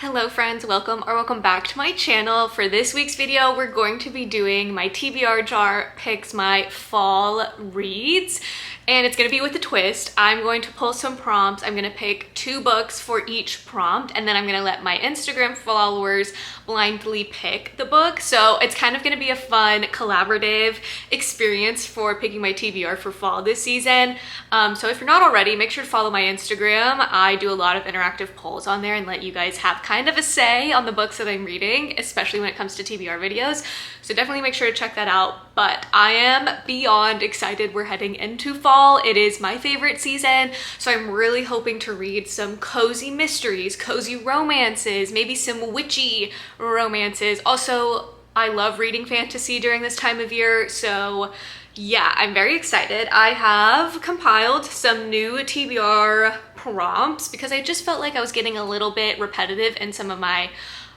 Hello friends, welcome back to my channel. For this week's video, we're going to be doing my TBR jar picks my fall reads. And it's gonna be with a twist. I'm going to pull some prompts. I'm gonna pick 2 books for each prompt, and then I'm gonna let my Instagram followers blindly pick the book. So it's kind of gonna be a fun collaborative experience for picking my TBR for fall this season. So if you're not already, make sure to follow my Instagram. I do a lot of interactive polls on there and let you guys have kind of a say on the books that I'm reading, especially when it comes to TBR videos. So definitely make sure to check that out. But I am beyond excited. We're heading into fall. It is my favorite season, so I'm really hoping to read some cozy mysteries, cozy romances, maybe some witchy romances. Also, I love reading fantasy during this time of year, so yeah, I'm very excited. I have compiled some new TBR prompts because I just felt like I was getting a little bit repetitive in some of my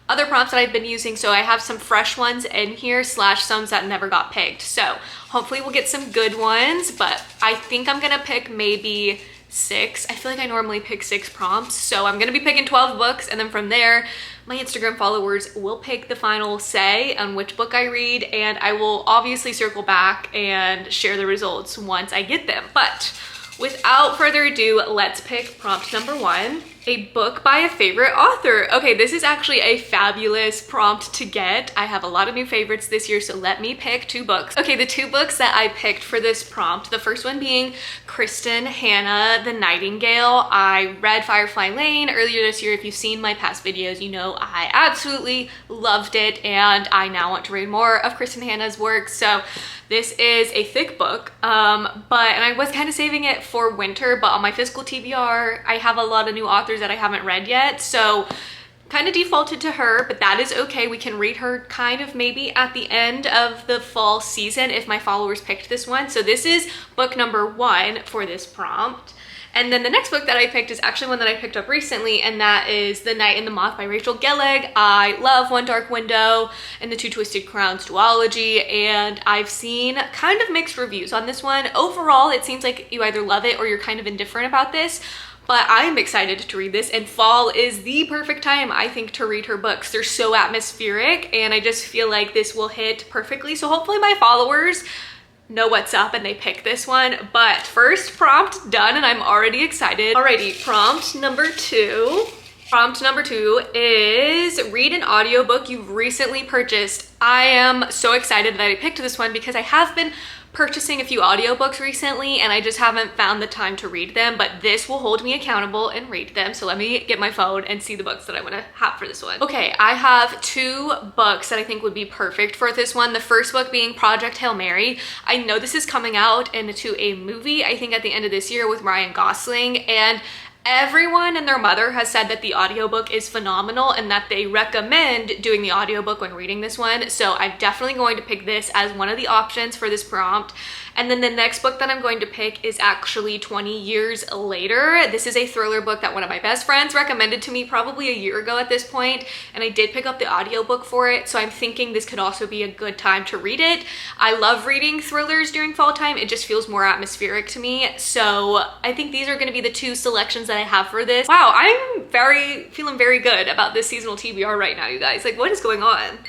other prompts that I've been using, so I have some fresh ones in here slash some that never got picked. So hopefully we'll get some good ones, but I think I'm gonna pick maybe 6. I feel like I normally pick 6 prompts, so I'm gonna be picking 12 books, and then from there, my Instagram followers will pick the final say on which book I read, and I will obviously circle back and share the results once I get them. But without further ado, let's pick prompt number 1. A book by a favorite author. Okay, this is actually a fabulous prompt to get. I have a lot of new favorites this year, so let me pick 2 books. Okay, the 2 books that I picked for this prompt, the first one being Kristen Hanna, The Nightingale. I read Firefly Lane earlier this year. If you've seen my past videos, you know I absolutely loved it, and I now want to read more of Kristen Hanna's work. So this is a thick book, and I was kind of saving it for winter, but on my physical TBR, I have a lot of new authors that I haven't read yet, so kind of defaulted to her, but that is okay. We can read her kind of maybe at the end of the fall season if my followers picked this one. So this is book number 1 for this prompt. And then the next book that I picked is actually one that I picked up recently, and that is The Knight The Moth by Rachel Gelleg. I love One Dark Window and the Two Twisted Crowns duology, and I've seen kind of mixed reviews on this one. Overall, it seems like you either love it or you're kind of indifferent about this, but I'm excited to read this, and fall is the perfect time, I think, to read her books. They're so atmospheric, and I just feel like this will hit perfectly. So hopefully my followers know what's up and they pick this one. But first prompt done, and I'm already excited. Alrighty, prompt number 2. Prompt number 2 is read an audiobook you've recently purchased. I am so excited that I picked this one because I have been purchasing a few audiobooks recently and I just haven't found the time to read them, but this will hold me accountable and read them. So let me get my phone and see the books that I want to have for this one. Okay, I have 2 books that I think would be perfect for this one. The first book being Project Hail Mary. I know this is coming out into a movie, I think at the end of this year, with Ryan Gosling, and everyone and their mother has said that the audiobook is phenomenal and that they recommend doing the audiobook when reading this one. So I'm definitely going to pick this as one of the options for this prompt. And then the next book that I'm going to pick is actually 20 Years Later. This is a thriller book that one of my best friends recommended to me probably a year ago at this point, and I did pick up the audiobook for it, so I'm thinking this could also be a good time to read it. I love reading thrillers during fall time. It just feels more atmospheric to me. So I think these are going to be the 2 selections that I have for this. Wow, I'm feeling very good about this seasonal TBR right now, you guys. Like, what is going on?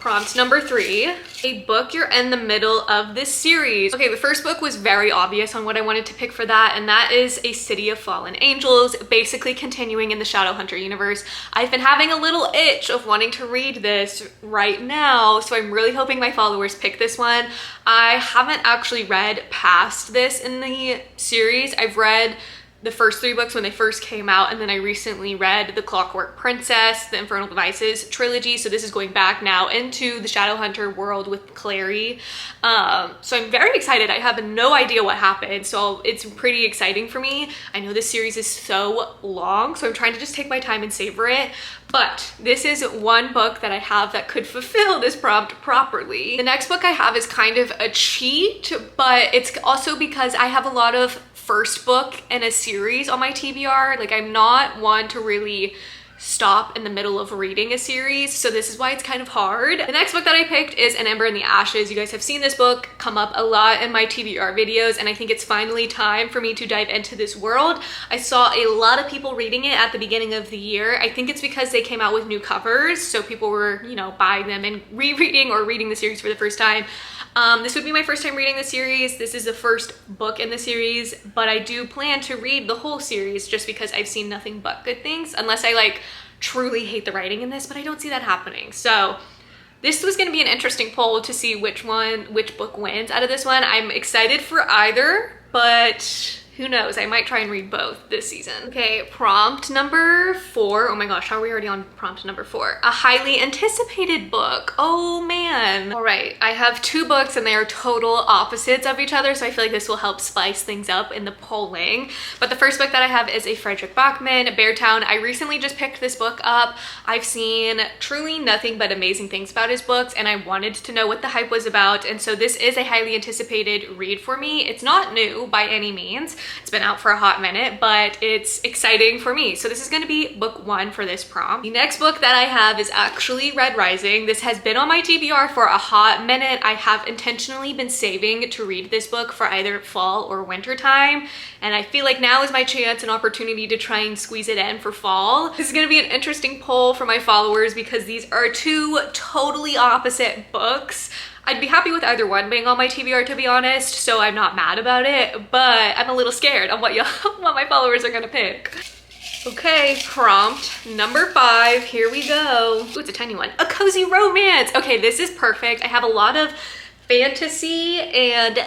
Prompt number 3, a book you're in the middle of this series. Okay, the first book was very obvious on what I wanted to pick for that, and that is A City of Fallen Angels, basically continuing in the Shadowhunter universe. I've been having a little itch of wanting to read this right now, so I'm really hoping my followers pick this one. I haven't actually read past this in the series. I've read the first 3 books when they first came out, and then I recently read The Clockwork Princess, the Infernal Devices trilogy, so this is going back now into the Shadowhunter world with Clary. So I'm very excited. I have no idea what happened, so it's pretty exciting for me. I know this series is so long, so I'm trying to just take my time and savor it, but this is one book that I have that could fulfill this prompt properly. The next book I have is kind of a cheat, but it's also because I have a lot of first book in a series on my TBR. Like, I'm not one to really stop in the middle of reading a series, so this is why it's kind of hard. The next book that I picked is An Ember in the Ashes. You guys have seen this book come up a lot in my TBR videos, and I think it's finally time for me to dive into this world. I saw a lot of people reading it at the beginning of the year. I think it's because they came out with new covers, so people were, you know, buying them and rereading or reading the series for the first time. This would be my first time reading the series. This is the first book in the series, but I do plan to read the whole series just because I've seen nothing but good things, unless I like truly hate the writing in this, but I don't see that happening. So this was going to be an interesting poll to see which book wins out of this one. I'm excited for either, but who knows? I might try and read both this season. Okay, prompt number 4. Oh my gosh, how are we already on prompt number 4? A highly anticipated book. Oh man. All right, I have 2 books and they are total opposites of each other, so I feel like this will help spice things up in the polling. But the first book that I have is a Frederick Bachman, Beartown. I recently just picked this book up. I've seen truly nothing but amazing things about his books, and I wanted to know what the hype was about, and so this is a highly anticipated read for me. It's not new by any means. It's been out for a hot minute, but it's exciting for me. So this is going to be book 1 for this prompt. The next book that I have is actually Red Rising. This has been on my TBR for a hot minute. I have intentionally been saving to read this book for either fall or winter time, and I feel like now is my chance and opportunity to try and squeeze it in for fall. This is going to be an interesting poll for my followers because these are 2 totally opposite books. I'd be happy with either one being on my TBR, to be honest, so I'm not mad about it, but I'm a little scared on what my followers are gonna pick. Okay, prompt number 5, here we go. Ooh, it's a tiny one. A cozy romance. Okay, this is perfect. I have a lot of fantasy and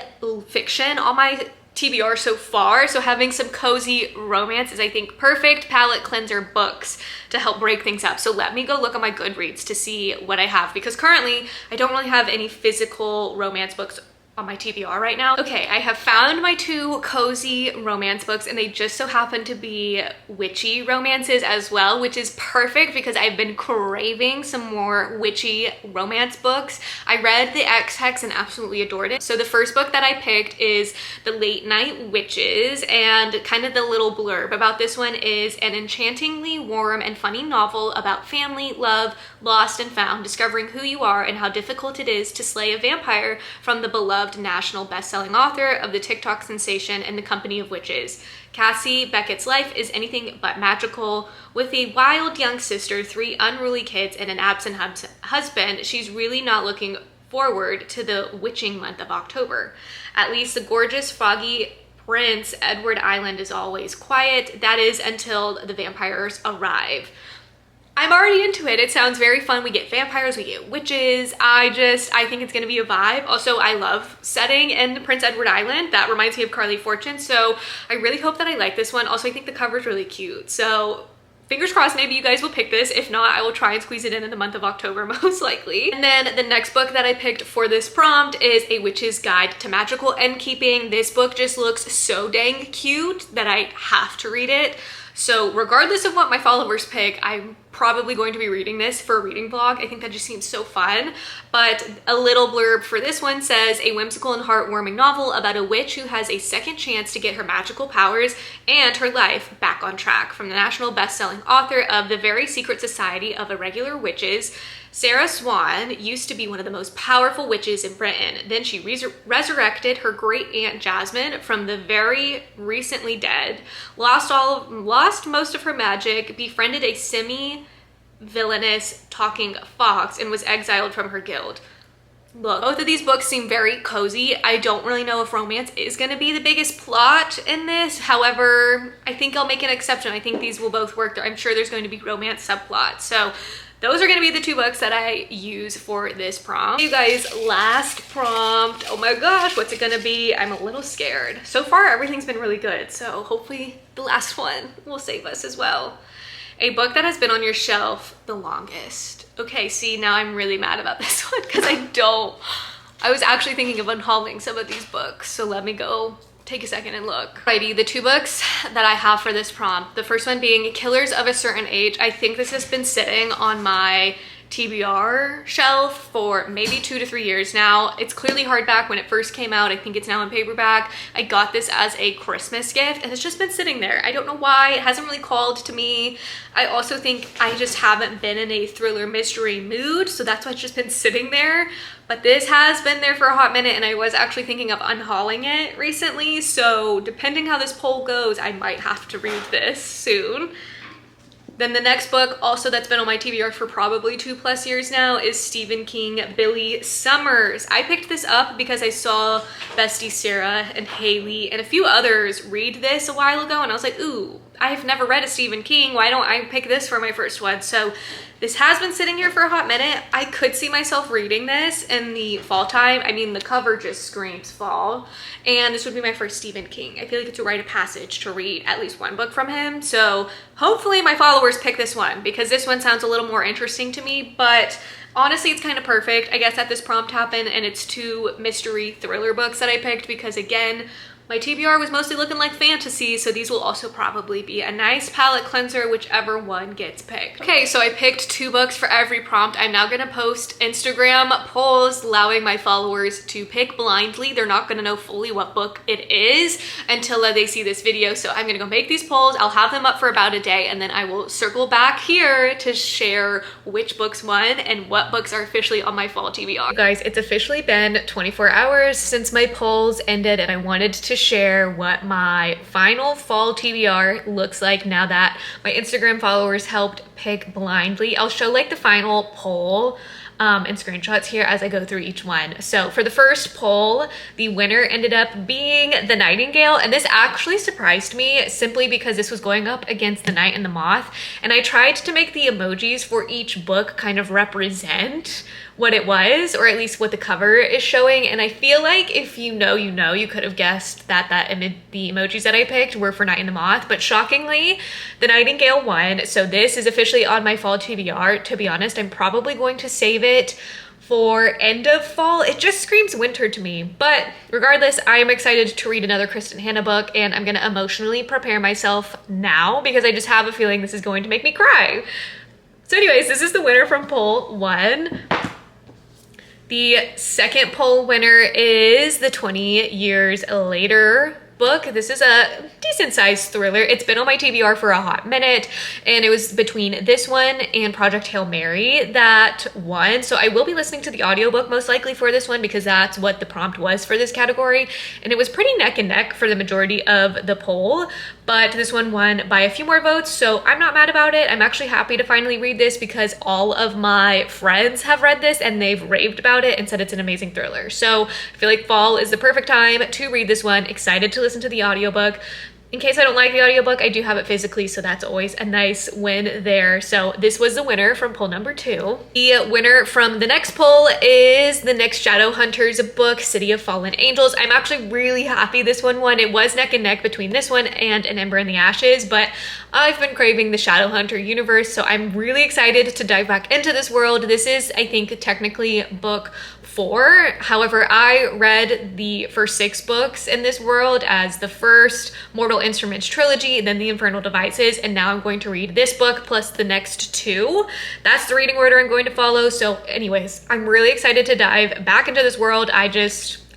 fiction on my TBR so far, so having some cozy romance is, I think, perfect palate cleanser books to help break things up. So let me go look at my Goodreads to see what I have, because currently I don't really have any physical romance books on my TBR right now. Okay, I have found my 2 cozy romance books, and they just so happen to be witchy romances as well, which is perfect because I've been craving some more witchy romance books. I read The Ex-Hex and absolutely adored it. So the first book that I picked is The Late Night Witches, and kind of the little blurb about this one is an enchantingly warm and funny novel about family, love, lost and found, discovering who you are and how difficult it is to slay a vampire from the beloved national best-selling author of the TikTok sensation In the Company of Witches. Cassie Beckett's life is anything but magical. With a wild young sister, 3 unruly kids, and an absent husband, she's really not looking forward to the witching month of October. At least the gorgeous, foggy Prince Edward Island is always quiet. That is until the vampires arrive. I'm already into it. It sounds very fun. We get vampires, we get witches. I think it's gonna be a vibe. Also, I love setting in Prince Edward Island. That reminds me of Carly Fortune, so I really hope that I like this one. Also, I think the cover's really cute, so fingers crossed maybe you guys will pick this. If not, I will try and squeeze it in the month of October, most likely. And then the next book that I picked for this prompt is A Witch's Guide to Magical Innkeeping. This book just looks so dang cute that I have to read it. So regardless of what my followers pick, I'm probably going to be reading this for a reading vlog. I think that just seems so fun. But a little blurb for this one says, a whimsical and heartwarming novel about a witch who has a second chance to get her magical powers and her life back on track, from the national best-selling author of The Very Secret Society of Irregular Witches. Sarah Swan used to be one of the most powerful witches in Britain. Then she resurrected her great aunt Jasmine from the very recently dead, lost most of her magic, befriended a semi-villainous talking fox, and was exiled from her guild. Look, both of these books seem very cozy. I don't really know if romance is going to be the biggest plot in this. However, I think I'll make an exception. I think these will both work. I'm sure there's going to be romance subplots. So those are going to be the 2 books that I use for this prompt. You guys, last prompt. Oh my gosh, what's it going to be? I'm a little scared. So far, everything's been really good. So hopefully the last one will save us as well. A book that has been on your shelf the longest. Okay, see, now I'm really mad about this one because I was actually thinking of unhauling some of these books. So let me go take a second and look. Alrighty, the 2 books that I have for this prompt. The first one being Killers of a Certain Age. I think this has been sitting on my TBR shelf for maybe 2 to 3 years now. It's clearly hardback when it first came out. I think it's now in paperback. I got this as a Christmas gift and it's just been sitting there. I don't know why. It hasn't really called to me. I also think I just haven't been in a thriller mystery mood, so that's why it's just been sitting there. But this has been there for a hot minute and I was actually thinking of unhauling it recently. So depending how this poll goes, I might have to read this soon. Then the next book, also that's been on my TBR for probably 2+ years now, is Stephen King, Billy Summers. I picked this up because I saw Bestie Sarah and Haley and a few others read this a while ago and I was like, ooh, I've never read a Stephen King. Why don't I pick this for my first one? So this has been sitting here for a hot minute. I could see myself reading this in the fall time. I mean, the cover just screams fall. And this would be my first Stephen King. I feel like it's a rite of passage to read at least one book from him. So hopefully my followers pick this one because this one sounds a little more interesting to me. But honestly, it's kind of perfect. I guess that this prompt happened and it's 2 mystery thriller books that I picked because again, my TBR was mostly looking like fantasy, so these will also probably be a nice palette cleanser, whichever one gets picked. Okay, so I picked 2 books for every prompt. I'm now gonna post Instagram polls allowing my followers to pick blindly. They're not gonna know fully what book it is until they see this video. So I'm gonna go make these polls. I'll have them up for about a day and then I will circle back here to share which books won and what books are officially on my fall TBR. Guys, it's officially been 24 hours since my polls ended and I wanted to share what my final fall TBR looks like now that my Instagram followers helped pick blindly. I'll show like the final poll and screenshots here as I go through each one. So for the first poll, the winner ended up being The Nightingale, and this actually surprised me simply because this was going up against The Knight and the Moth, and I tried to make the emojis for each book kind of represent what it was, or at least what the cover is showing. And I feel like if you know, you could have guessed that the emojis that I picked were for Knight and the Moth, but shockingly, The Nightingale won. So this is officially on my fall TBR. To be honest, I'm probably going to save it for end of fall. It just screams winter to me, but regardless, I am excited to read another Kristen Hanna book and I'm gonna emotionally prepare myself now because I just have a feeling this is going to make me cry. So anyways, this is the winner from poll 1. The second poll winner is the 20 Years Later book. This is a decent sized thriller. It's been on my TBR for a hot minute and it was between this one and Project Hail Mary that won. So I will be listening to the audiobook most likely for this one because that's what the prompt was for this category. And it was pretty neck and neck for the majority of the poll, but this one won by a few more votes. So I'm not mad about it. I'm actually happy to finally read this because all of my friends have read this and they've raved about it and said it's an amazing thriller. So I feel like fall is the perfect time to read this one. Excited to listen to the audiobook. In case I don't like the audiobook, I do have it physically, so that's always a nice win there. So this was the winner from poll number 2. The winner from the next poll is the next Shadowhunters book, City of Fallen Angels. I'm actually really happy this one won. It was neck and neck between this one and An Ember in the Ashes, but I've been craving the Shadowhunter universe, so I'm really excited to dive back into this world. This is, I think, technically book 4. However, I read the first 6 books in this world as the first Mortal Instruments trilogy, then the Infernal Devices, and now I'm going to read this book plus the next 2. That's the reading order I'm going to follow. So anyways, I'm really excited to dive back into this world.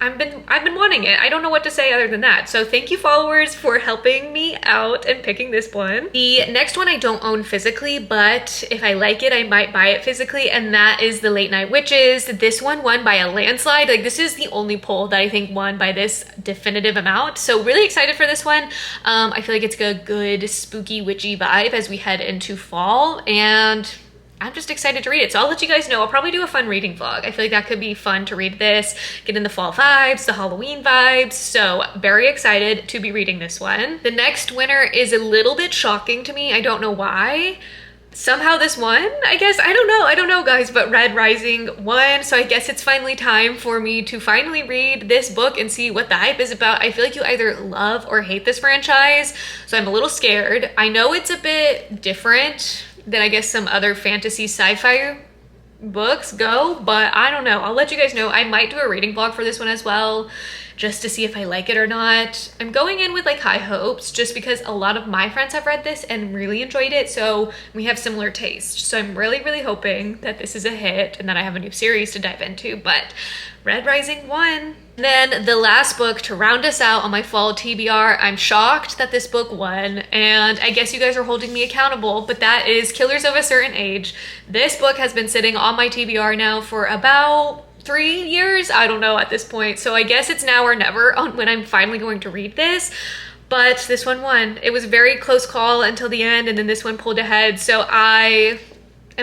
I've been wanting it. I don't know what to say other than that. So thank you followers for helping me out and picking this one. The next one I don't own physically, but if I like it, I might buy it physically, and that is The Late Night Witches. This one won by a landslide. Like, this is the only poll that I think won by this definitive amount. So really excited for this one. I feel like it's a good spooky witchy vibe as we head into fall, and I'm just excited to read it. So I'll let you guys know. I'll probably do a fun reading vlog. I feel like that could be fun to read this, get in the fall vibes, the Halloween vibes. So very excited to be reading this one. The next winner is a little bit shocking to me. I don't know why. Somehow this won, I guess. I don't know guys, but Red Rising won. So I guess it's finally time for me to finally read this book and see what the hype is about. I feel like you either love or hate this franchise. So I'm a little scared. I know it's a bit different than I guess some other fantasy sci-fi books go, but I don't know. I'll let you guys know. I might do a reading vlog for this one as well, just to see if I like it or not. I'm going in with like high hopes just because a lot of my friends have read this and really enjoyed it, so we have similar tastes. So I'm really hoping that this is a hit and that I have a new series to dive into, but Red Rising won. Then the last book to round us out on my fall TBR, I'm shocked that this book won, and I guess you guys are holding me accountable, but that is Killers of a Certain Age. This book has been sitting on my TBR now for about 3 years, I don't know at this point, so I guess it's now or never on when I'm finally going to read this. But this one won. It was a very close call until the end, and then this one pulled ahead, so I'm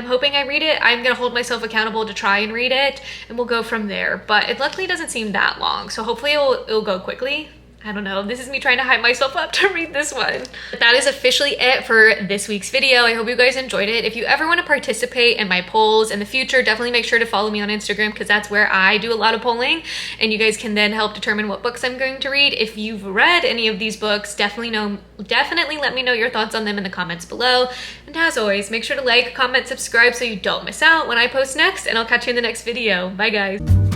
hoping I read it. I'm gonna hold myself accountable to try and read it, and we'll go from there. But it luckily doesn't seem that long, so hopefully it'll go quickly. I don't know, this is me trying to hype myself up to read this one. But that is officially it for this week's video. I hope you guys enjoyed it. If you ever want to participate in my polls in the future, definitely make sure to follow me on Instagram, because that's where I do a lot of polling, and you guys can then help determine what books I'm going to read. If you've read any of these books, definitely let me know your thoughts on them in the comments below. And as always, make sure to like, comment, subscribe so you don't miss out when I post next, and I'll catch you in the next video. Bye guys.